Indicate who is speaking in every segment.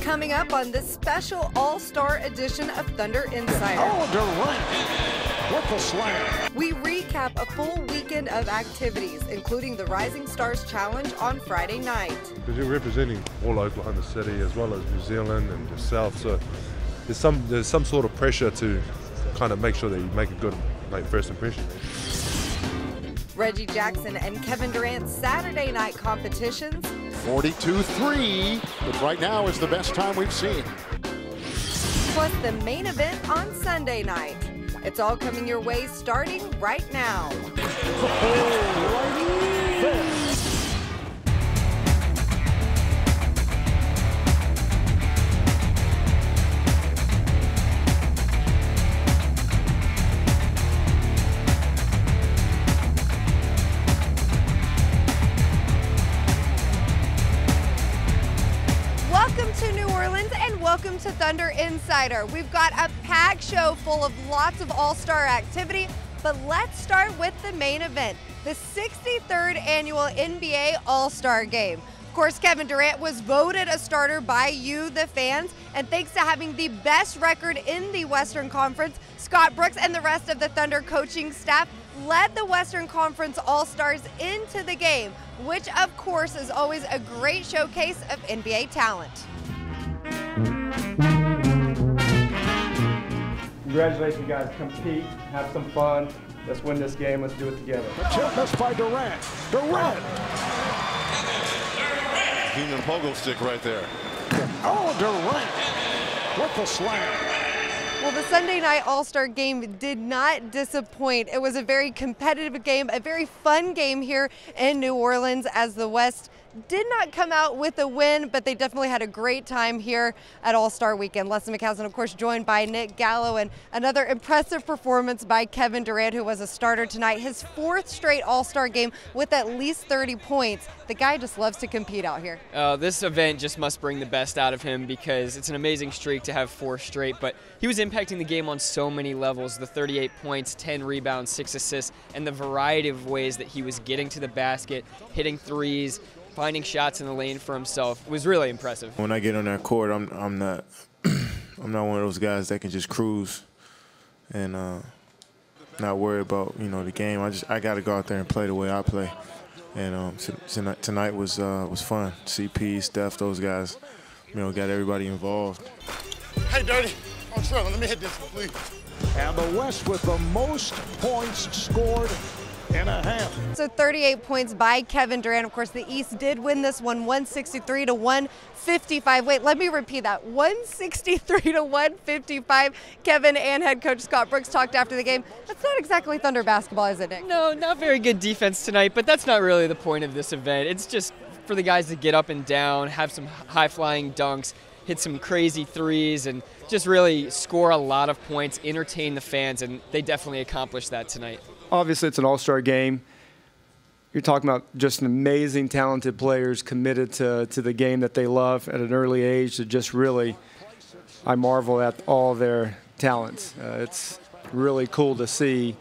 Speaker 1: Coming up on this special All-Star edition of Thunder Insider.
Speaker 2: Oh, Durant with the slam.
Speaker 1: We recap a full weekend of activities, including the Rising Stars Challenge on Friday night.
Speaker 3: Because you're representing all Oklahoma City as well as New Zealand and yourself, so there's some sort of pressure to kind of make sure that you make a good first impression.
Speaker 1: Reggie Jackson and Kevin Durant's Saturday night competitions.
Speaker 2: 42-3, but right now is the best time we've seen.
Speaker 1: Plus the main event on Sunday night. It's all coming your way starting right now. Welcome to New Orleans and welcome to Thunder Insider. We've got a packed show full of lots of all-star activity, but let's start with the main event, the 63rd annual NBA All-Star Game. Of course, Kevin Durant was voted a starter by you, the fans, and thanks to having the best record in the Western Conference, Scott Brooks and the rest of the Thunder coaching staff led the Western Conference All-Stars into the game, which of course is always a great showcase of NBA talent.
Speaker 4: Congratulations, guys. Compete, have some fun. Let's win this game. Let's do it together.
Speaker 2: Chip missed by Durant. Durant.
Speaker 5: Keenan Pogo stick right there.
Speaker 2: Oh, Durant with the slam.
Speaker 1: Well, the Sunday night All-Star Game did not disappoint. It was a very competitive game, a very fun game here in New Orleans, as the West did not come out with a win, but they definitely had a great time here at All-Star Weekend. Leslie McCaslin, of course, joined by Nick Gallo, and another impressive performance by Kevin Durant, who was a starter tonight. His fourth straight All-Star game with at least 30 points. The guy just loves to compete out here.
Speaker 6: This event just must bring the best out of him because it's an amazing streak to have 4 straight, but he was impacting the game on so many levels. The 38 points, 10 rebounds, 6 assists, and the variety of ways that he was getting to the basket, hitting threes, finding shots in the lane for himself was really impressive.
Speaker 7: When I get on that court, I'm not I'm not one of those guys that can just cruise and not worry about the game. I got to go out there and play the way I play. And tonight was fun. CP, Steph, those guys, got everybody involved.
Speaker 5: Hey, Dirty, I'm struggling. Let me hit this, please.
Speaker 2: And the West with the most points scored in a half.
Speaker 1: So 38 points by Kevin Durant. Of course, the East did win this one, 163 to 155. Wait, let me repeat that. 163 to 155. Kevin and head coach Scott Brooks talked after the game. That's not exactly Thunder basketball, is it, Nick?
Speaker 6: No, not very good defense tonight, but that's not really the point of this event. It's just for the guys to get up and down, have some high-flying dunks, hit some crazy threes, and just really score a lot of points, entertain the fans, and they definitely accomplished that tonight.
Speaker 4: Obviously, it's an all-star game. You're talking about just an amazing, talented players committed to the game that they love at an early age. To just really, I marvel at all their talents. It's really cool to see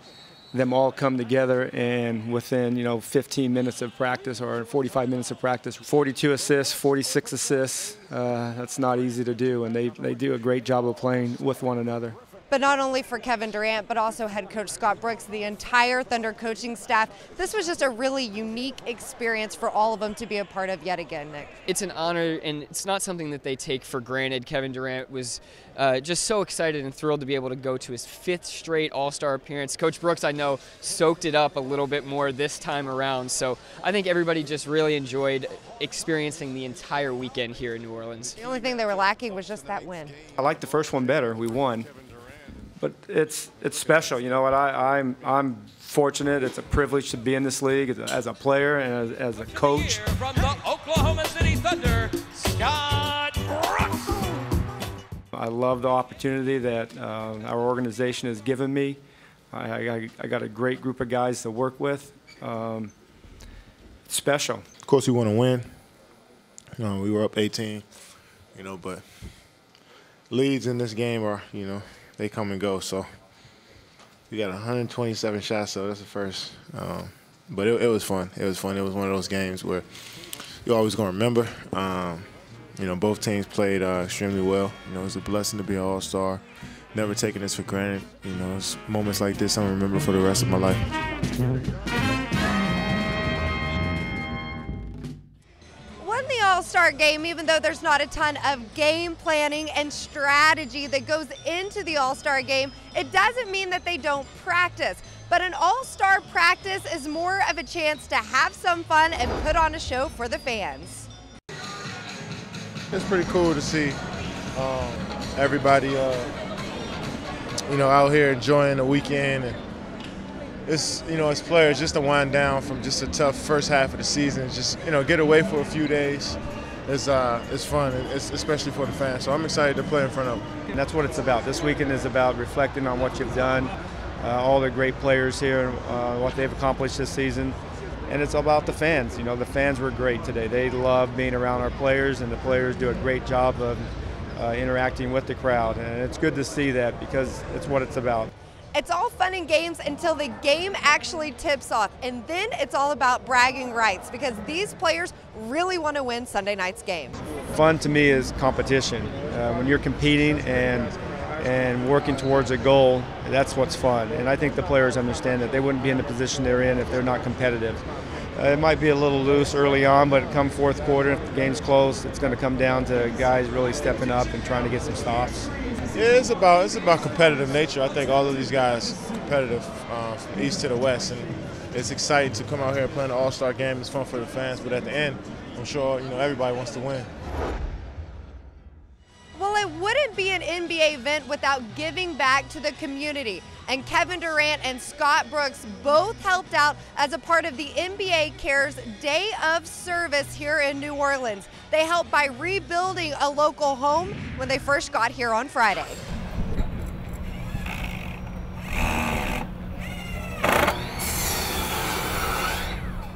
Speaker 4: them all come together, and within 15 minutes of practice or 45 minutes of practice, 42 assists, 46 assists. That's not easy to do, and they do a great job of playing with one another.
Speaker 1: But not only for Kevin Durant, but also head coach Scott Brooks, the entire Thunder coaching staff. This was just a really unique experience for all of them to be a part of yet again, Nick.
Speaker 6: It's an honor, and it's not something that they take for granted. Kevin Durant was just so excited and thrilled to be able to go to his 5th straight All-Star appearance. Coach Brooks, I know, soaked it up a little bit more this time around. So I think everybody just really enjoyed experiencing the entire weekend here in New Orleans.
Speaker 1: The only thing they were lacking was just that win.
Speaker 4: I like the first one better. We won. But it's special. You know what? I'm fortunate. It's a privilege to be in this league as a player and as a coach.
Speaker 8: From the Oklahoma City Thunder, Scott Brooks.
Speaker 4: I love the opportunity that our organization has given me. I got a great group of guys to work with. It's special.
Speaker 7: Of course, we want to win. We were up 18, but leads in this game are, they come and go. So we got 127 shots, so that's the first. But it was fun. It was fun. It was one of those games where you're always going to remember. You know, both teams played extremely well. You know, it's a blessing to be an All-Star. Never taking this for granted. You know, it's moments like this I'm gonna remember for the rest of my life.
Speaker 1: Won the All-Star game, even though there's not a ton of game planning and strategy that goes into the All-Star game, it doesn't mean that they don't practice. But an All-Star practice is more of a chance to have some fun and put on a show for the fans.
Speaker 7: It's pretty cool to see everybody, you know, out here enjoying the weekend. And it's, you know, as players, just to wind down from just a tough first half of the season, just, you know, get away for a few days. It's fun, especially for the fans. So I'm excited to play in front of them.
Speaker 4: And that's what it's about. This weekend is about reflecting on what you've done, all the great players here, what they've accomplished this season. And it's about the fans. You know, the fans were great today. They love being around our players, and the players do a great job of interacting with the crowd. And it's good to see that because it's what it's about.
Speaker 1: It's all fun and games until the game actually tips off, and then it's all about bragging rights because these players really want to win Sunday night's game.
Speaker 4: Fun to me is competition. When you're competing and working towards a goal, that's what's fun. And I think the players understand that they wouldn't be in the position they're in if they're not competitive. It might be a little loose early on, but come fourth quarter, if the game's close, it's going to come down to guys really stepping up and trying to get some stops.
Speaker 7: Yeah, it's about competitive nature. I think all of these guys are competitive from east to the west, and it's exciting to come out here and play an All-Star game. It's fun for the fans, but at the end, I'm sure, you know, everybody wants to win.
Speaker 1: Well, it wouldn't be an NBA event without giving back to the community. And Kevin Durant and Scott Brooks both helped out as a part of the NBA Cares Day of Service here in New Orleans. They helped by rebuilding a local home when they first got here on Friday.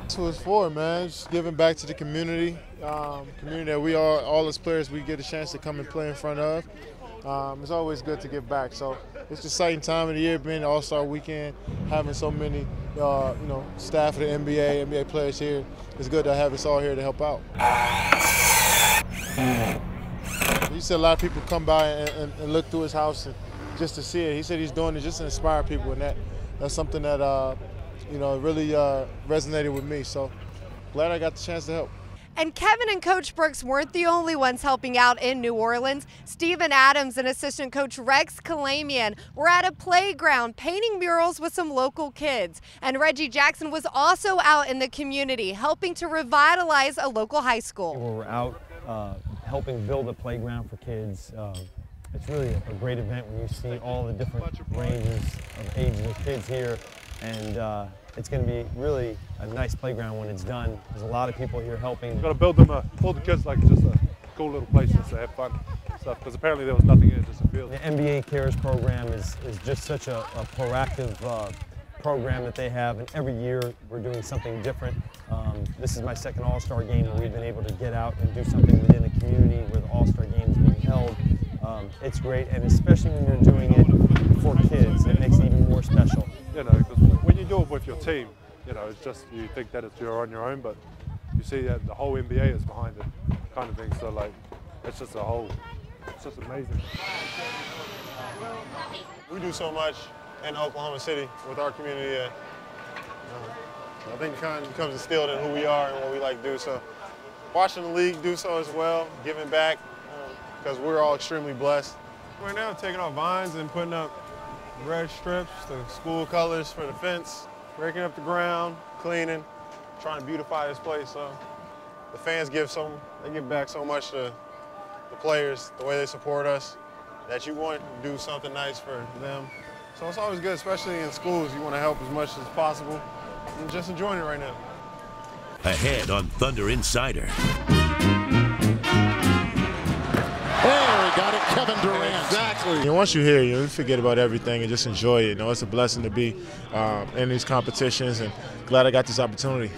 Speaker 7: That's what it's for, man. Just giving back to the community, community that we are, all as players, we get a chance to come and play in front of. It's always good to give back. So it's an exciting time of the year, being the All-Star weekend, having so many, you know, staff of the NBA players here. It's good to have us all here to help out. You said a lot of people come by and look through his house and just to see it. He said he's doing it just to inspire people, and that's something that you know, really resonated with me. So glad I got the chance to help.
Speaker 1: And Kevin and Coach Brooks weren't the only ones helping out in New Orleans. Steven Adams and assistant coach Rex Kalamian were at a playground painting murals with some local kids. And Reggie Jackson was also out in the community helping to revitalize a local high school.
Speaker 9: We're out helping build a playground for kids. It's really a great event when you see all the different ranges of ages of kids here. And it's going to be really a nice playground when it's done. There's a lot of people here helping.
Speaker 3: Got to build them, build the kids like just a cool little place just to have fun stuff. Because apparently there was nothing here, just a field.
Speaker 9: The NBA Cares program is just such a proactive program that they have, and every year we're doing something different. This is my second All-Star game where we've been able to get out and do something within the community where the All-Star game is being held. It's great, and especially when you're doing it for kids, it makes it even more special.
Speaker 3: You know, because when you do it with your team, you know, it's just, you think that you're on your own, but you see that the whole NBA is behind it, kind of thing. So like, it's just it's just amazing.
Speaker 7: We do so much in Oklahoma City with our community. I think it kind of becomes instilled in who we are and what we like to do. So watching the league do so as well, giving back, because we're all extremely blessed. Right now, taking off vines and putting up red strips, the school colors for the fence, breaking up the ground, cleaning, trying to beautify this place. So the fans give back so much to the players, the way they support us, that you want to do something nice for them. So it's always good, especially in schools. You want to help as much as possible and just enjoying it right now.
Speaker 10: Ahead on Thunder Insider.
Speaker 2: Got it, Kevin Durant.
Speaker 7: Exactly. And once you're here, you forget about everything and just enjoy it. You know, it's a blessing to be in these competitions, and glad I got this opportunity.